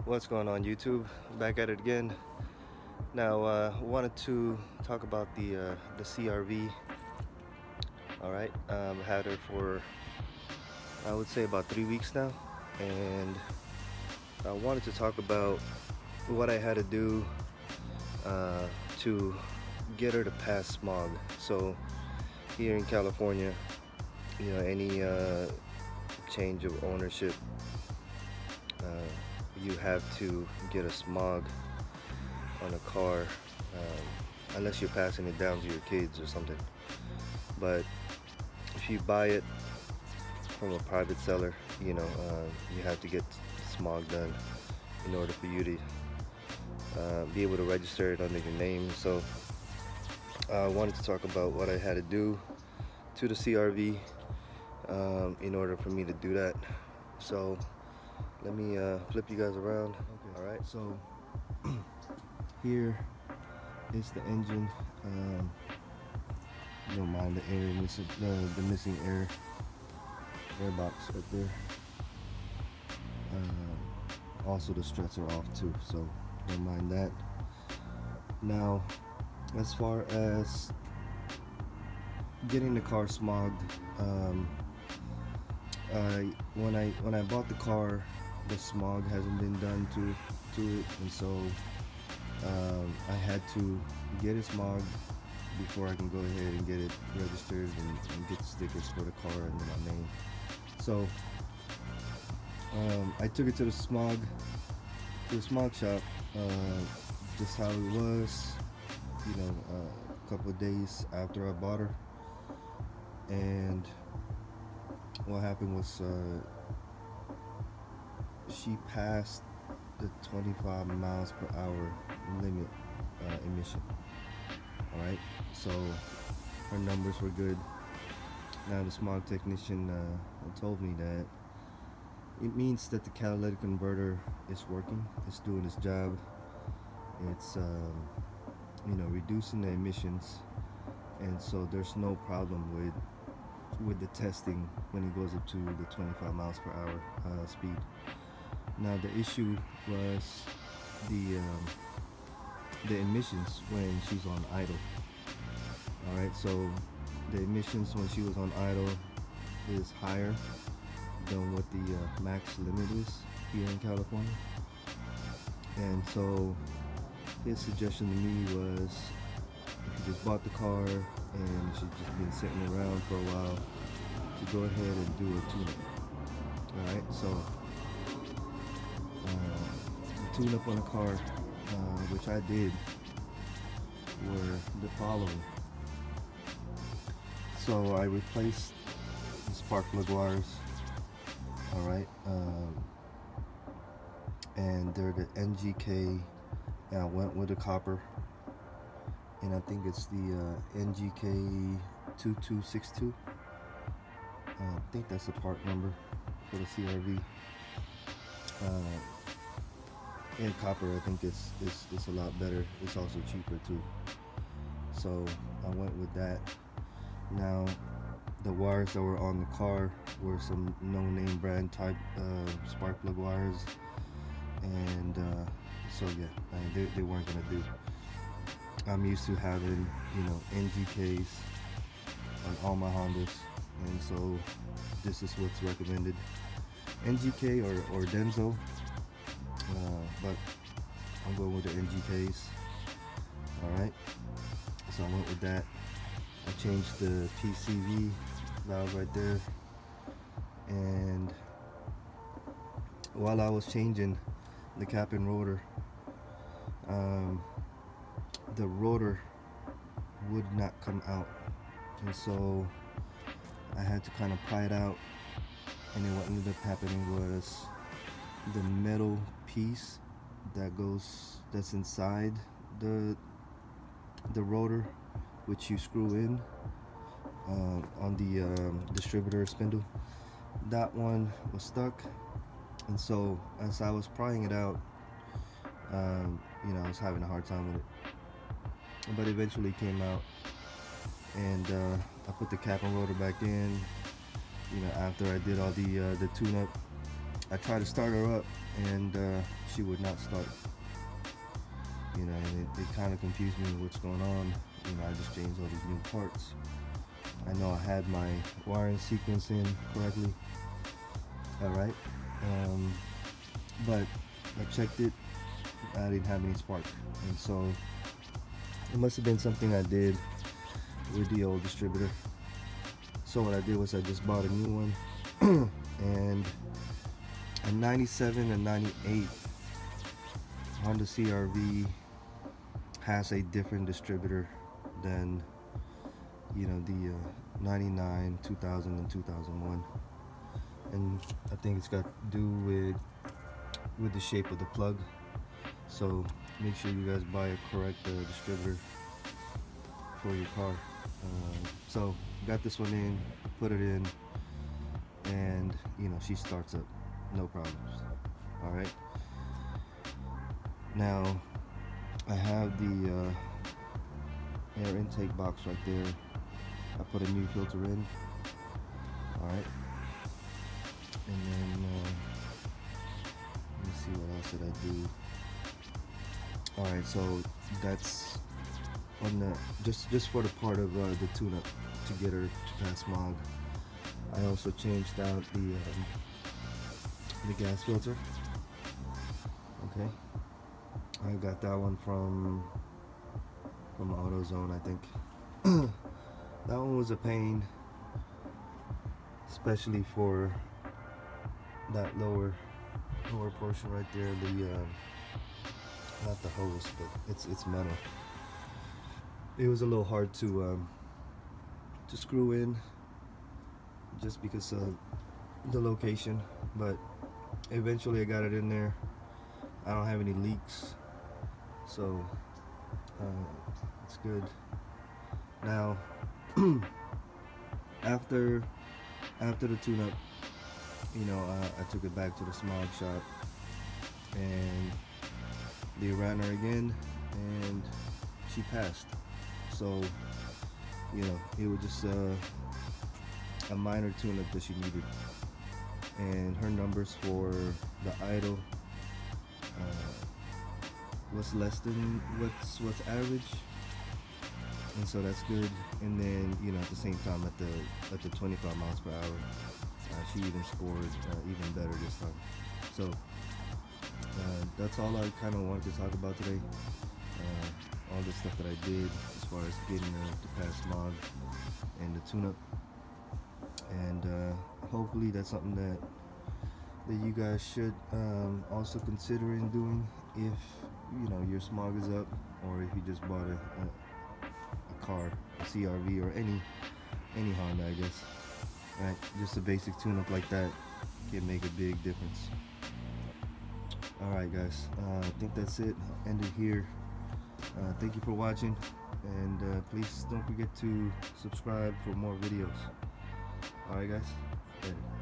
What's going on, YouTube? Back at it again. Now, wanted to talk about the CRV. All right, had her for I would say about 3 weeks now, and I wanted to talk about what I had to do to get her to pass smog. So here in California, any change of ownership, you have to get a smog on a car, unless you're passing it down to your kids or something. But if you buy it from a private seller, you have to get smog done in order for you to be able to register it under your name. So I wanted to talk about what I had to do to the CRV in order for me to do that. So let me flip you guys around. Okay. All right, so here is the engine. Don't mind the air missing, the missing air box right there. Also the struts are off too, so don't mind that. Now, as far as getting the car smogged, when I bought the car, the smog hasn't been done to it, and so I had to get it smogged before I can go ahead and get it registered and get the stickers for the car under my name. So I took it to the smog shop, just how it was, a couple of days after I bought her. And what happened was she passed the 25 miles per hour limit emission. All right, so her numbers were good. Now the smog technician told me that it means that the catalytic converter is working, it's doing its job, it's reducing the emissions, and so there's no problem with the testing when it goes up to the 25 miles per hour speed. Now the issue was the emissions when she's on idle. All right, so the emissions when she was on idle is higher than what the max limit is here in California. And so his suggestion to me was, if you just bought the car and she's just been sitting around for a while, to go ahead and do a tune-up. All right, so the tune-up on a car, which I did, were the following. So I replaced the spark plug wires, all right, and they're the NGK, and I went with the copper, and I think it's the NGK 2262. I think that's the part number for the CRV. And copper, I think it's a lot better. It's also cheaper too. So I went with that. Now, the wires that were on the car were some no-name brand type spark plug wires, and so yeah, they weren't gonna do. I'm used to having NGKs on all my Hondas, and so this is what's recommended, NGK or Denso, but I'm going with the NGKs. All right, so I went with that. I changed the PCV valve right there, and while I was changing the cap and rotor, the rotor would not come out, and so I had to kind of pry it out. And then what ended up happening was the metal piece that's inside the rotor, which you screw in on the distributor spindle, that one was stuck. And so as I was prying it out, I was having a hard time with it, but eventually it came out, and I put the cap and rotor back in after I did all the tune-up, I tried to start her up, and she would not start. You know, and it kind of confused me what's going on. You know, I just changed all these new parts. I know I had my wiring sequence in correctly. All right, but I checked it. I didn't have any spark, and so it must have been something I did with the old distributor. So what I did was I just bought a new one, and a 97 and 98 Honda CRV has a different distributor than, you know, the 99, 2000, and 2001, and I think it's got to do with the shape of the plug. So make sure you guys buy a correct distributor for your car. So got this one in, put it in, and you know, she starts up, no problems. All right. Now I have the air intake box right there. I put a new filter in. All right. And then let me see what else did I do. All right, so that's on the just for the part of the tune-up to get her to pass smog. I also changed out the gas filter. Okay, I got that one from AutoZone, I think. That one was a pain, especially for that lower portion right there. The not the hose, but it's metal. It was a little hard to screw in, just because of the location, but eventually I got it in there. I don't have any leaks, so it's good. Now after the tune-up, you know, I took it back to the Smog shop, and they ran her again, and she passed. So, you know, it was just a minor tune-up that she needed, and her numbers for the idle was less than what's average, and so that's good. And then, you know, at the same time, at the 25 miles per hour, she even scored even better this time. So that's all I kind of wanted to talk about today. All the stuff that I did as far as getting to pass smog and the tune-up, and hopefully that's something that you guys should also consider in doing if, you know, your smog is up, or if you just bought a car, a CRV, or any Honda, I guess. Right, just a basic tune-up like that can make a big difference. All right, guys, I think that's it. I'll end it here. Thank you for watching, and please don't forget to subscribe for more videos. All right, guys, later.